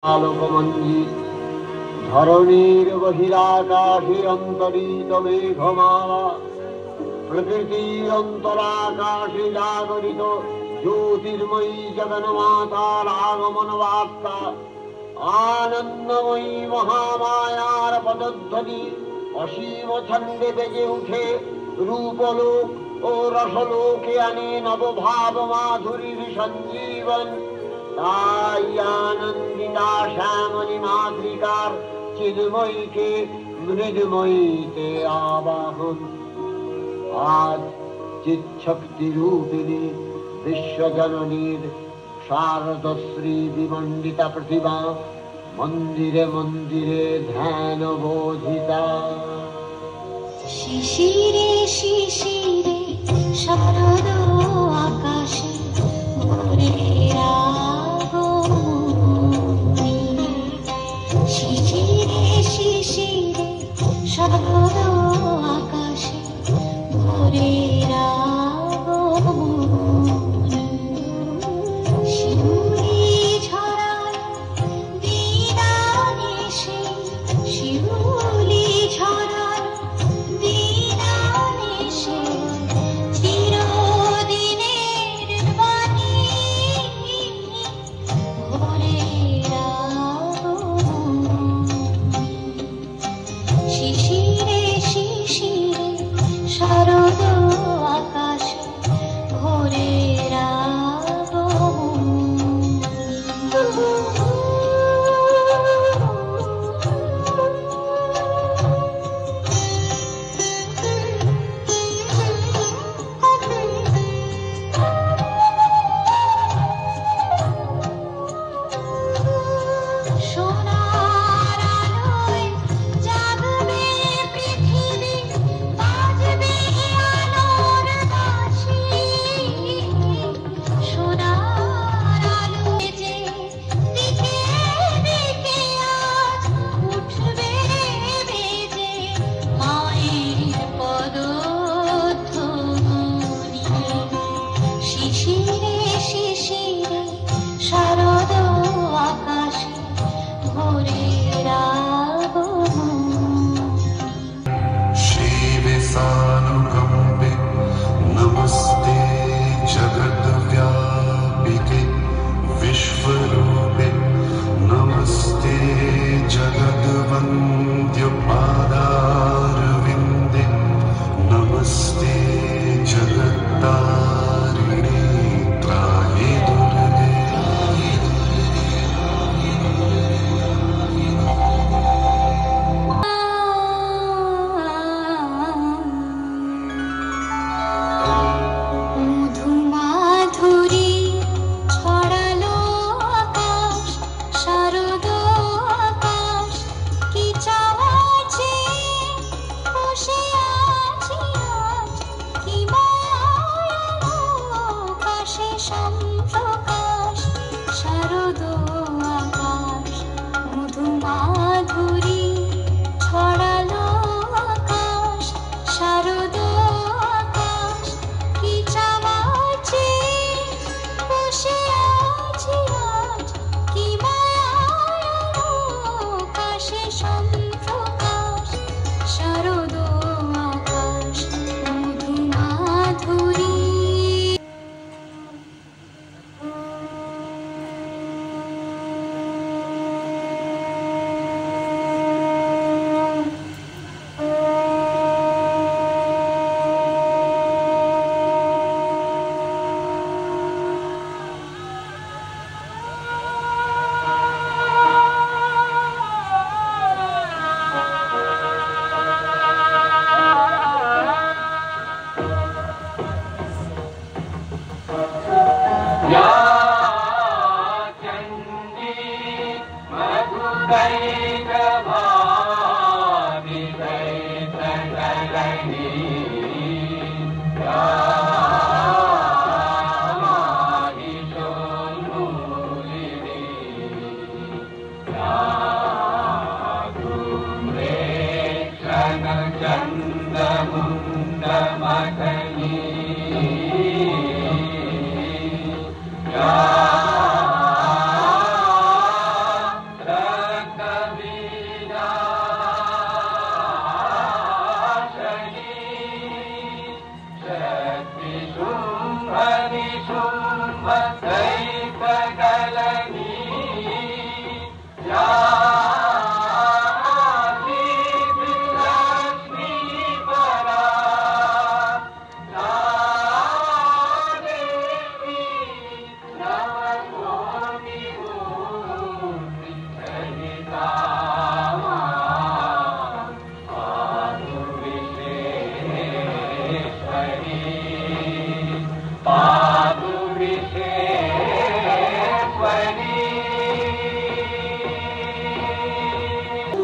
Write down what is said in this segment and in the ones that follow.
আলোকমঞ্জিত ধরণীর বহিরাকাশে অন্তরিত মেঘমালা, প্রকৃতির অন্তরাকাশে জাগরিত জ্যোতির্ময়ী জগন্মাতার আগমন বার্তা, আনন্দময়ী মহামায়ার পদধ্বনি অসীম ছন্দে বেজে উঠে রূপলোক ও রসলোকে আনে নবভাব মাধুরীর সঞ্জীবন। তাই আনন্দিতা শ্যামলী মাতৃকার চিন্ময়ীকে মৃদুময়ীতে আবাহন। আজ চিৎশক্তি রূপিণী বিশ্বজননীর শারদশ্রী বিমণ্ডিতা প্রতিমা মন্দিরে মন্দিরে ধ্যান বোধিতা। শিশিরে শিশিরে শারদ আকাশে ভোরের আগমনী, শিশিরে শিশিরে শারদ আকাশে ভোরের আগমনী, শিউলি ঝরায় দিনানিশি, শিউলি ঝরায় দিনানিশি, চিরদিনের বাণী ভোরের আগমনী, শিশিরে শিশিরে শারদ আকাশে ভোরের সোনার আলোয় জাগবে পৃথিবী, বাজবে আলোর বাঁশি, সোনার আলোয় যে দিকে দিকে আজ উঠবে বেজে মায়ের পদধ্বনি, শিশিরে শিশিরে শারদ আকাশে ভোরের আগমন। श्रीविसानुकम्पे नमस्ते जगद्व्यापिके विश्वरूपे, नमस्ते जगद्वन्द्यपादारविन्दे, नमस्ते जगत्तारिणे त्राहि दुर्गे। মধুমাধুরী ছড়ালো আকাশ, শারদ আকাশ কি চাওয়াছে, বসে আছি আজ কি মায়ার আকাশে সম্প্রকাশ, শারদ আকাশ মধুমাধুরী ছড়ালো আকাশ, শারদ আকাশ কি চাওয়াছে, বসে আছি আজ কি মায়ার আকাশে সম্প্রকাশ, শারদ আকাশ মধুমাধুরী।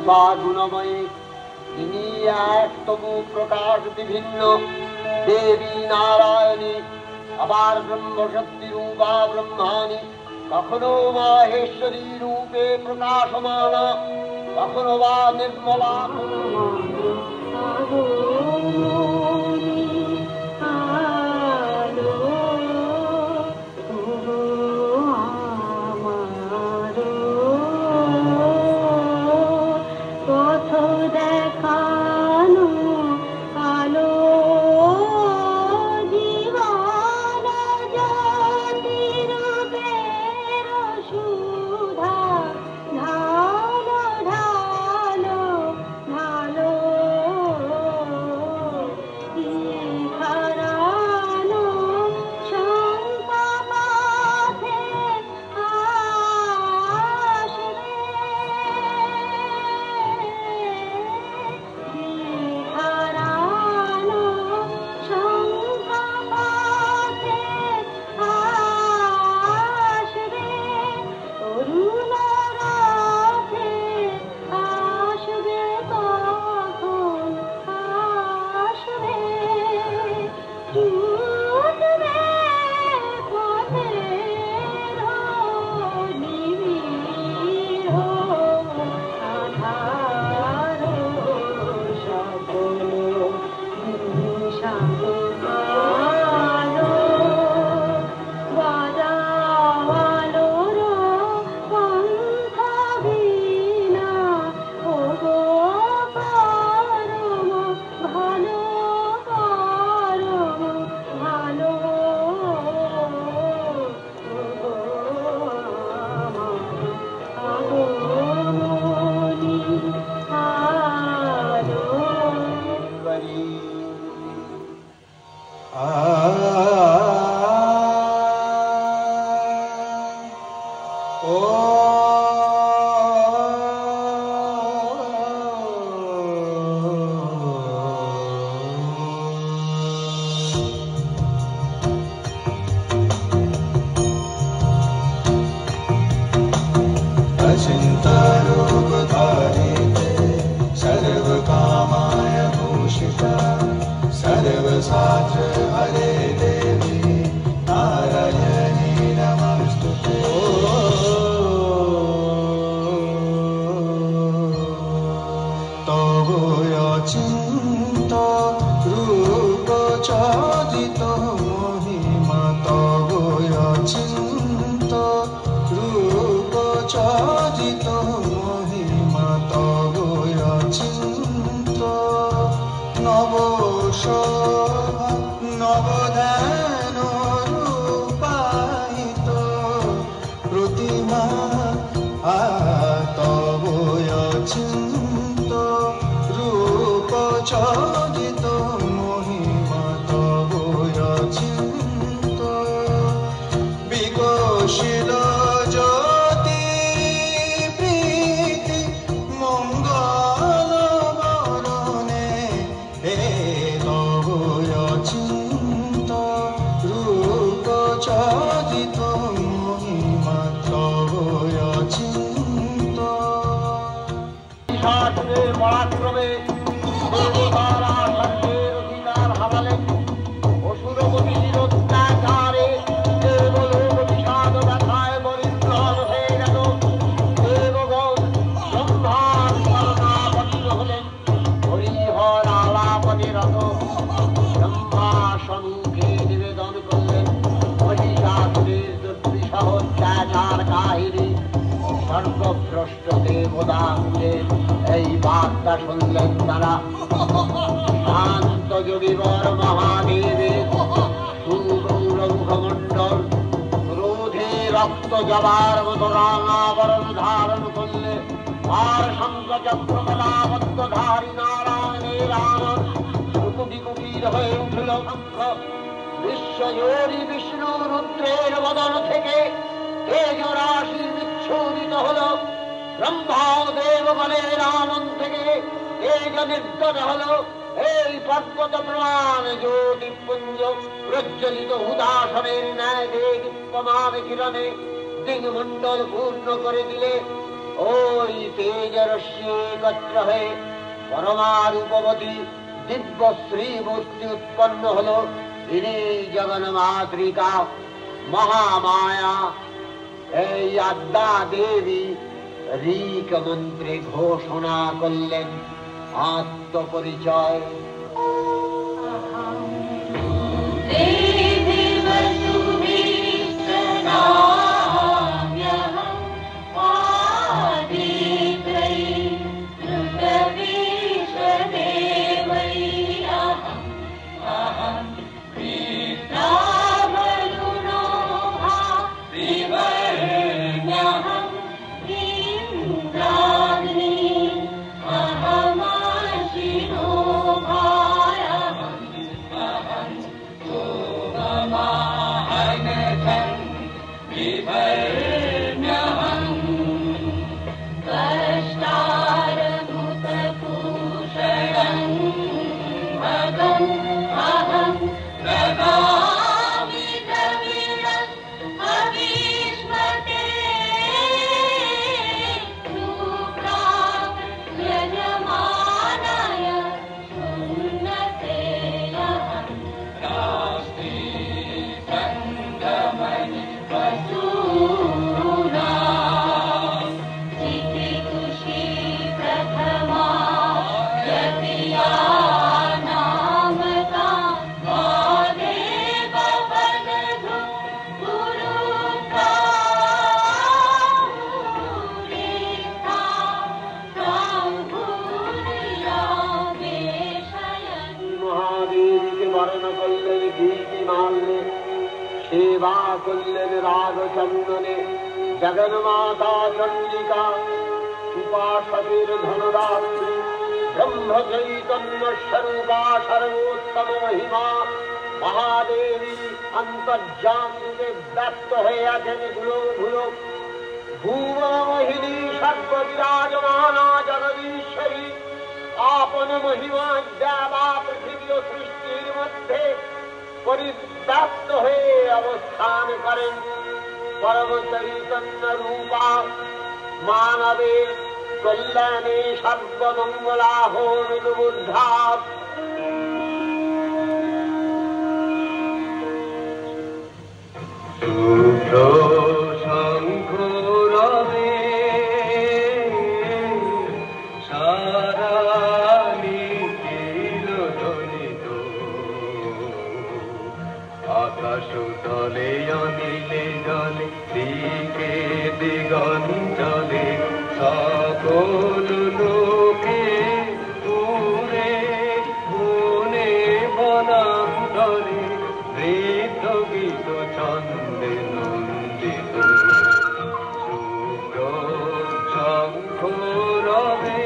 মহিমা গুণময়ী, তিনি এক তবু প্রকাশ বিভিন্ন। দেবী নারায়ণী, আবার ব্রহ্মশক্তি রূপা ব্রহ্মাণী, কখনো মাহেশ্বরী রূপে প্রকাশমানা, কখনো বা নির্মলা। এই বার্তা শুনলেন তারা। শান্ত যোগীবর মহাদেবের সুগৌর মুখমণ্ডল ক্রোধে রক্ত জবার মতো রাঙাবরণ ধারণ করলে আর শঙ্খচক্রকলাবদ্ধধারী নারায়ণের আনন্দ কোটি কোটির হয়ে উঠল। বিশ্বজোরী বিষ্ণু রুদ্রের বদন থেকে তেজ রাশি বিচ্ছুরিত হল। ব্রহ্মা দেবগণের আনন্দ থেকে তেজ নির্গত হল। এই পর্বত প্রমাণ জ্যোতিপুঞ্জ প্রজ্বলিত উদাসনের ন্যায় দীপ্যমান কিরণে দিনমণ্ডল পূর্ণ করে দিলে। ওই তেজ রশ্মি একত্র হয়ে পরমারূপবতী দিব্য শ্রী মূর্তি উৎপন্ন হল। ইনি জগন্মাতৃকা মহামায়া। এই আদ্যা দেবী ঋক মন্ত্রে ঘোষণা করলেন আত্মপরিচয়। सेवा कुल्लन राग चंदने जगन्माता चंडिका उपासकीर धनदात्री ब्रह्म चैतन्य स्वरूपा सर्वोत्तम महिमा महादेवी अंतर्जामे व्यक्त হয়ে আছেন ভুলো ভুলো ভুবনমোহিনী সর্ব বিরাজমানা জগদীশ্বরী আপন মহিমা দেবা পৃথিবী ও সৃষ্টির মধ্যে পরিব্যাপ্ত হয়ে অবস্থান করেন। পরম চৈতন্য রূপা মানবের কল্যাণে সর্বমঙ্গলাহোনুবুদ্ধা তলে অনিলে জলে দিকে দিগঞ্জলে সকল লোকে পুরে বনে বনান্তরে নৃত্য গীত ছন্দে নন্দিত শুভ্র শঙ্খ রবে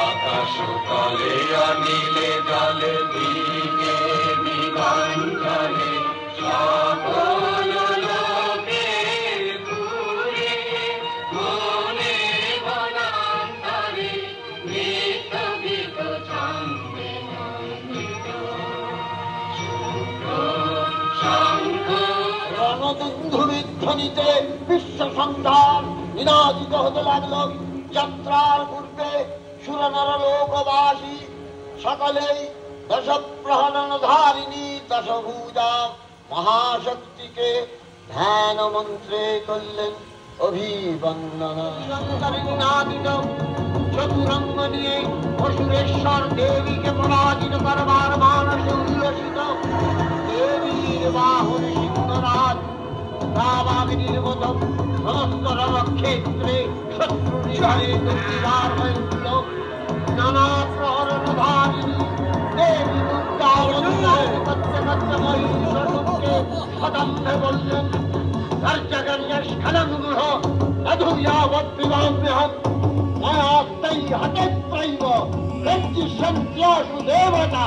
আকাশ তলে অনিলে জলে দিকে বিধান চলে সকল লোকে ঘুরে মনে বনান্তরে নিত্য গীত ছন্দে নন্দিত শুভ্র শঙ্খ রণদুন্ধুবিধ্বনিতে বিশ্ব সংসার নিনাদিত হতে লাগল। যাত্রার পূর্বে সুরনর লোকবাসী সকলেই দশপ্রহরণধারিণী দশভুজা মহাশক্তিকে ধ্যান মন্ত্রে করলেন অভিবন্দনা। নিনাদিত চতুরঙ্গ নিয়ে অসুরেশ্বর দেবীকে পরাজিত করবার মানসে উল্লসিত দেবীর বাহন সিংহরাজ রাবাগিনীর মতো সমস্ত রণক্ষেত্রে শত্রু নিধনে দুর্বিধার হয়েছিল। নানা প্রহরণধারিণী দেবী দুর্গা মহিষকে সদম্ভে বললেন স্খলনগুহ অধুয়াবদ্বিবাম্যহম ময়াস্তৈ হতেত্রৈব প্রজ্জিষ্যন্ত্যসু দেবতা।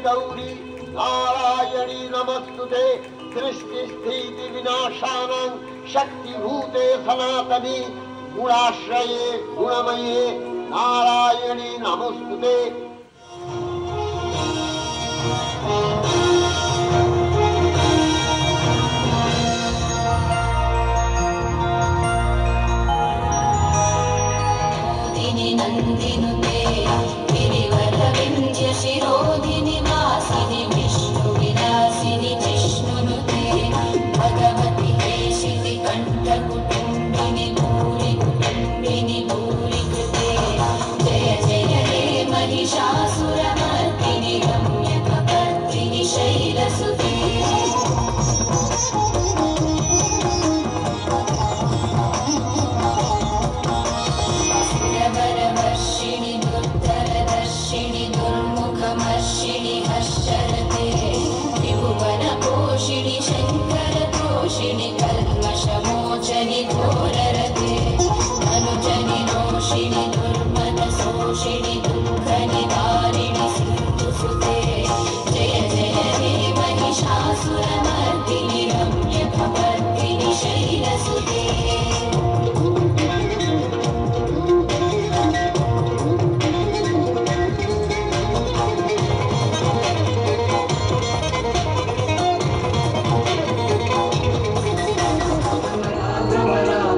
गौरी नारायणी नमस्तुते सृष्टि स्थिति विनाशानां शक्तिभूते सनातनी गुणाश्रये गुणमये नारायणी नमस्तुते। नंदिनुते गिरिवरविंध्य शिरोधिनि वासिनि विष्णु विलासिनि जिष्णुनुते भगवति हेशिति कंठकुटुम्बिनि भूरि कुटुम्बिनि भूरि कृते जय जय हे महिषासुरमर्दिनि रम्यकपर्दिनि शैलसुते। दुर्मुखमर्षिणि हश्चरते त्रिभुवनपोषिणि शङ्करतोषिणि कल्मषमोचनि घोररते अनुजनि रोषिणि दुर्मदशोषिणि दुःखनिवारिणि सिन्धुसुते जय जय हे महिषासुरमर्दिनि रम्यकपर्दिनि शैलसुते। Rama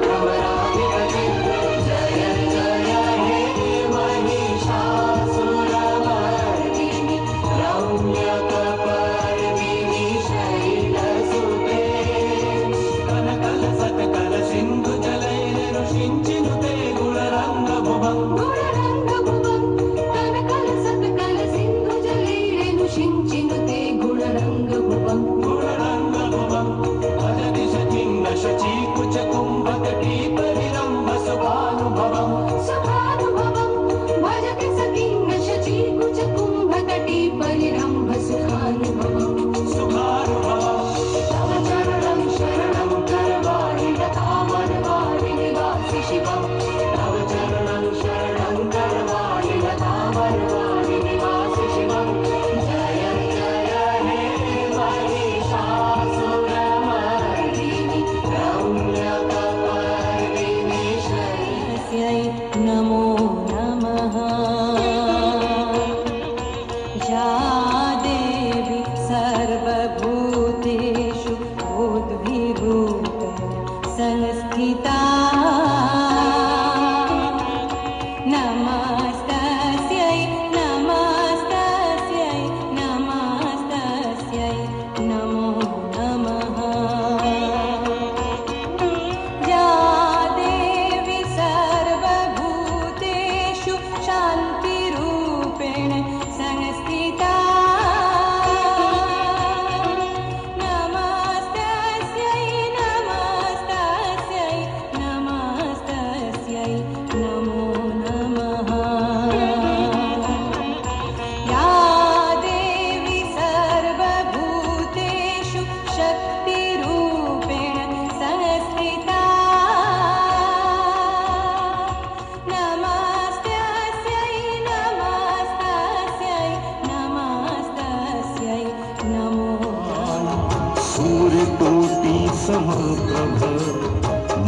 सूर्यकोटि समप्रभ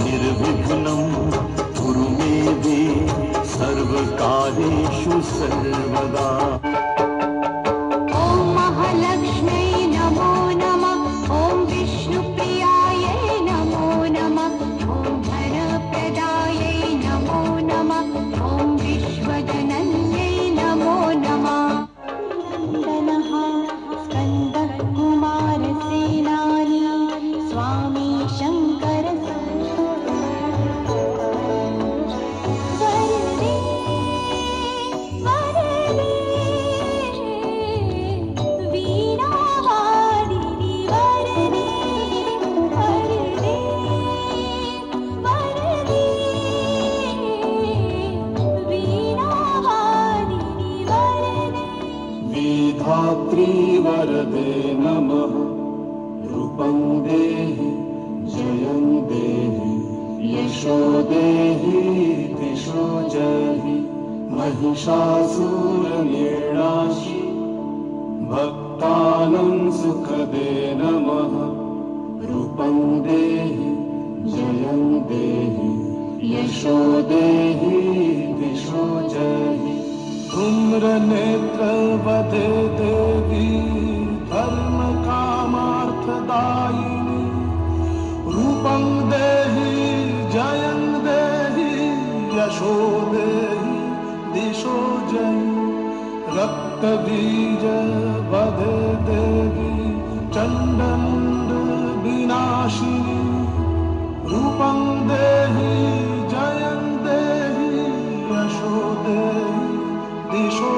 निर्विघ्नं कुरु मे देव सर्वकार्येषु सर्वदा। ॐ महालक्ष्म्यै नमो नमः। ॐ विष्णुप्रियायै नमो नमः। ॐ धनप्रदायै नमो नमः। ॐ विश्वजनन्यै नमो नमः। नन्दनः स्कन्दः कुमारसेनानी स्वामी शङ्कर वरदे वरदे वीणावादिनी वरदे वरदे वरदे वीणावादिनी वरदे। विधात्री वरदे नमः। रूपं देहि जयं देहि यशो देहि दिशो जहि महिषासुरनिर्णाशि भक्तानां सुखदे नमः। रूपं देहि जयं देहि यशो देहि दिशो जहि धूम्रनेत्रवदे देवी धर्मकामार्थदायिनी रूपं देहि जयं देहि यशो देहि दिशो जहि रक्तबीज वदे देवी चण्डमुण्ड विनाशिनी रूपं देहि जयं देहि यशो देहि दिशो